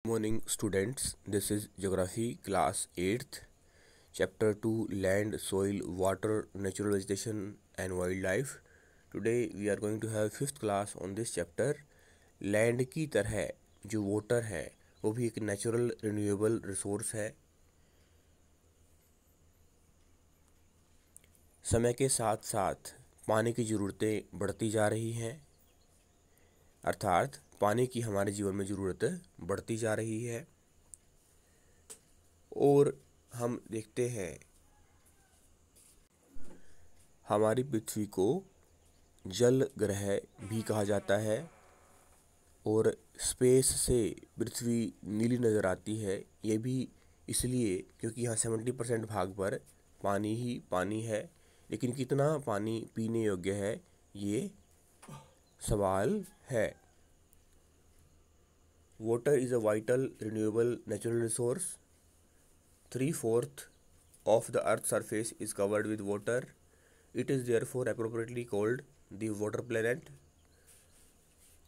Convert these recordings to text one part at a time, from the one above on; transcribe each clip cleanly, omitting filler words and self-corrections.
Morning students, this is Geography class 8th, chapter 2 Land, Soil, Water, Natural Vegetation and Wildlife. Today we are going to have 5th class on this chapter. Land की तरह जो water है वो भी एक natural renewable resource है। समय के साथ साथ पानी की ज़रूरतें बढ़ती जा रही हैं, अर्थात पानी की हमारे जीवन में ज़रूरत बढ़ती जा रही है। और हम देखते हैं हमारी पृथ्वी को जल ग्रह भी कहा जाता है और स्पेस से पृथ्वी नीली नज़र आती है। ये भी इसलिए क्योंकि यहाँ 70% भाग पर पानी ही पानी है। लेकिन कितना पानी पीने योग्य है, ये सवाल है। Water is a vital renewable natural resource. 3/4 of the Earth's surface is covered with water. It is therefore appropriately called the water planet.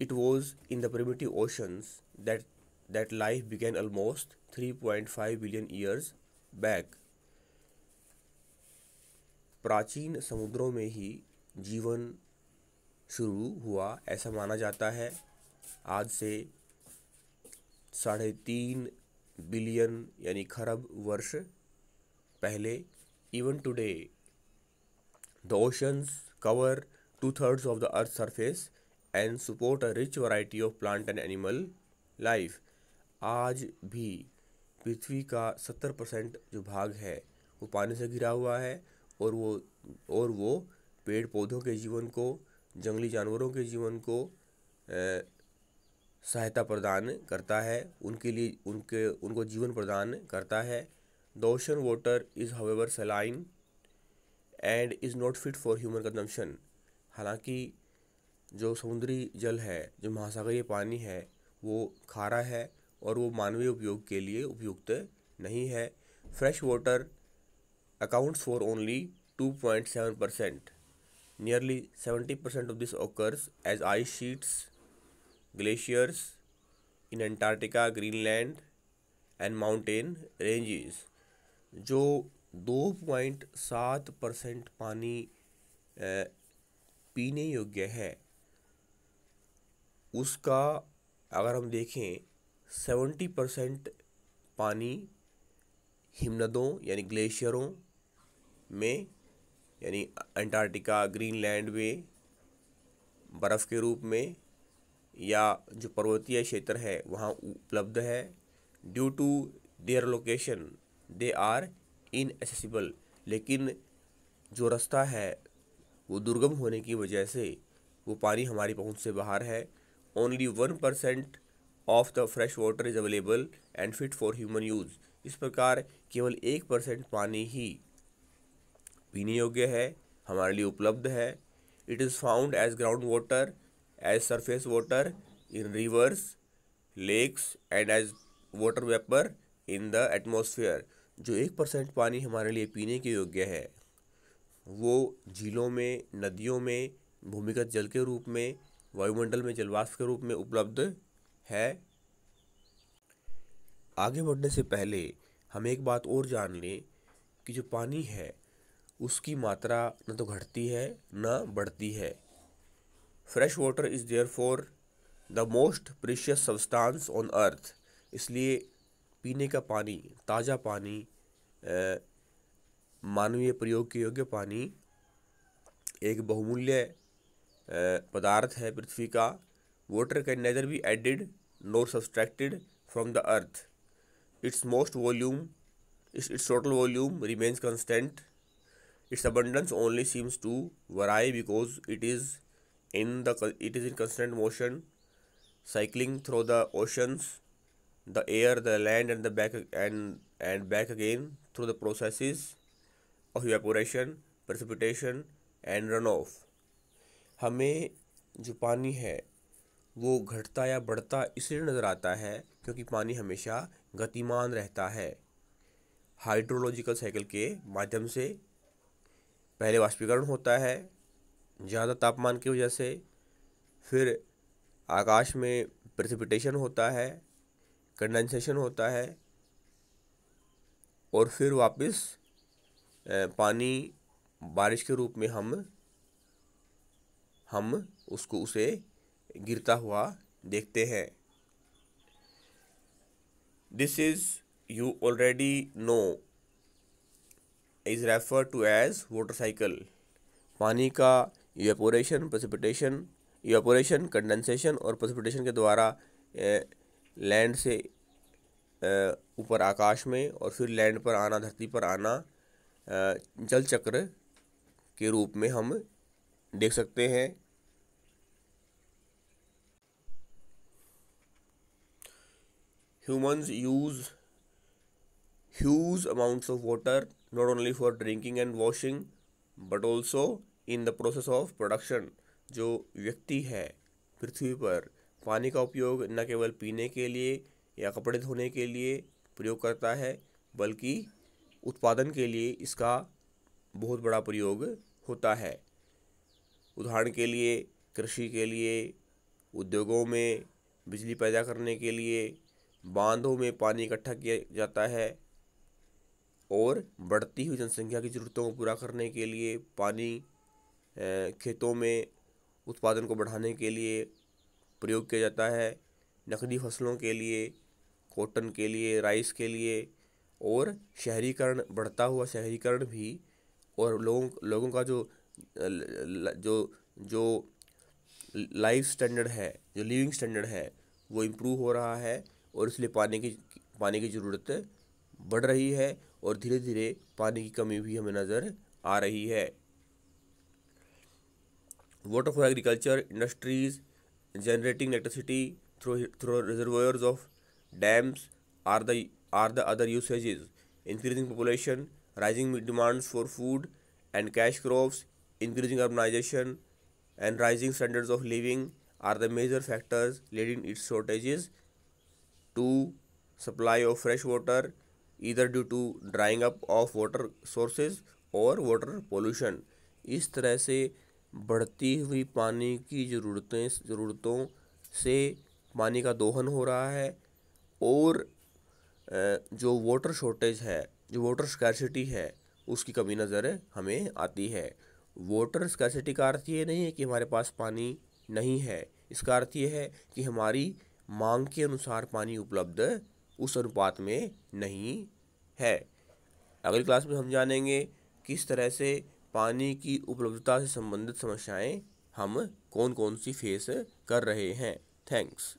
It was in the primitive oceans that life began almost 3.5 billion years back. प्राचीन समुद्रों में ही जीवन शुरू हुआ ऐसा माना जाता है। आज से 3.5 बिलियन यानी खरब वर्ष पहले। Even today, the oceans cover 2/3 of the Earth's surface and support a rich variety of plant and animal life. आज भी पृथ्वी का 70% जो भाग है वो पानी से घिरा हुआ है और वो पेड़ पौधों के जीवन को, जंगली जानवरों के जीवन को सहायता प्रदान करता है, उनको जीवन प्रदान करता है। The ocean water is however saline and is not fit for human consumption. हालांकि जो समुद्री जल है, जो महासागरीय पानी है, वो खारा है और वो मानवीय उपयोग के लिए उपयुक्त नहीं है। Fresh water accounts for only 2.7%. Nearly 70% of this occurs as ice sheets, glaciers in Antarctica, Greenland and mountain ranges. जो 2.7% पानी पीने योग्य है, उसका अगर हम देखें 70% पानी हिमनदों यानी ग्लेशियरों में, यानी अंटार्कटिका, ग्रीनलैंड में बर्फ़ के रूप में, या जो पर्वतीय क्षेत्र है वहाँ उपलब्ध है। Due to their location they are inaccessible. लेकिन जो रास्ता है वो दुर्गम होने की वजह से वो पानी हमारी पहुंच से बाहर है। Only 1% of the fresh water is available and fit for human use. इस प्रकार केवल 1% पानी ही पीने योग्य है, हमारे लिए उपलब्ध है। It is found as ground water, as surface water in rivers, lakes and as water vapour in the atmosphere. जो 1% पानी हमारे लिए पीने के योग्य है वो झीलों में, नदियों में, भूमिगत जल के रूप में, वायुमंडल में जलवाष्प के रूप में उपलब्ध है। आगे बढ़ने से पहले हम एक बात और जान लें कि जो पानी है उसकी मात्रा न तो घटती है न बढ़ती है। Fresh water is therefore the most precious substance on earth. इसलिए पीने का पानी, ताज़ा पानी, मानवीय प्रयोग के योग्य पानी एक बहुमूल्य पदार्थ है पृथ्वी का। Water can nether be added NOR subtracted from the earth. It's total volume remains constant. Its abundance only seems to vary because it is in constant motion, cycling through the oceans, the air, the land, and the back again through the processes of evaporation, precipitation, and runoff. हमें जो पानी है वो घटता या बढ़ता इसलिए नज़र आता है क्योंकि पानी हमेशा गतिमान रहता है। हाइड्रोलॉजिकल साइकिल के माध्यम से पहले वाष्पीकरण होता है ज़्यादा तापमान की वजह से, फिर आकाश में प्रेसिपिटेशन होता है, कंडेंसेशन होता है और फिर वापस पानी बारिश के रूप में हम उसे गिरता हुआ देखते हैं। This is you already know is refer to as water cycle. पानी का इवेपोरेशन, प्रेसिपिटेशन, इवेपोरेशन, कंडेंसेशन और प्रेसिपिटेशन के द्वारा लैंड से ऊपर आकाश में और फिर लैंड पर आना, धरती पर आना जल चक्र के रूप में हम देख सकते हैं। Humans use huge amounts of water not only for drinking and washing but also in the process of production। जो व्यक्ति है पृथ्वी पर पानी का उपयोग न केवल पीने के लिए या कपड़े धोने के लिए प्रयोग करता है बल्कि उत्पादन के लिए इसका बहुत बड़ा प्रयोग होता है। उदाहरण के लिए कृषि के लिए, उद्योगों में बिजली पैदा करने के लिए, बांधों में पानी इकट्ठा किया जाता है और बढ़ती हुई जनसंख्या की ज़रूरतों को पूरा करने के लिए पानी खेतों में उत्पादन को बढ़ाने के लिए प्रयोग किया जाता है। नकदी फसलों के लिए, कॉटन के लिए, राइस के लिए, और शहरीकरण, बढ़ता हुआ शहरीकरण भी, और लोगों का जो लाइफ स्टैंडर्ड है, जो लिविंग स्टैंडर्ड है, वो इम्प्रूव हो रहा है और इसलिए पानी की ज़रूरत बढ़ रही है और धीरे धीरे पानी की कमी भी हमें नज़र आ रही है। Water for agriculture industries generating electricity through reservoirs of dams are the other usages। Increasing population, rising demands for food and cash crops, increasing urbanization and rising standards of living are the major factors leading its shortages to supply of fresh water either due to drying up of water sources or water pollution। इस तरह से बढ़ती हुई पानी की ज़रूरतों से पानी का दोहन हो रहा है और जो वाटर शॉर्टेज है, जो वाटर स्कैर्सिटी है, उसकी कमी नज़र हमें आती है। वाटर स्कैर्सिटी का अर्थ ये नहीं है कि हमारे पास पानी नहीं है, इसका अर्थ ये है कि हमारी मांग के अनुसार पानी उपलब्ध उस अनुपात में नहीं है। अगली क्लास में हम जानेंगे किस तरह से पानी की उपलब्धता से संबंधित समस्याएं हम कौन कौन सी फेस कर रहे हैं। थैंक्स।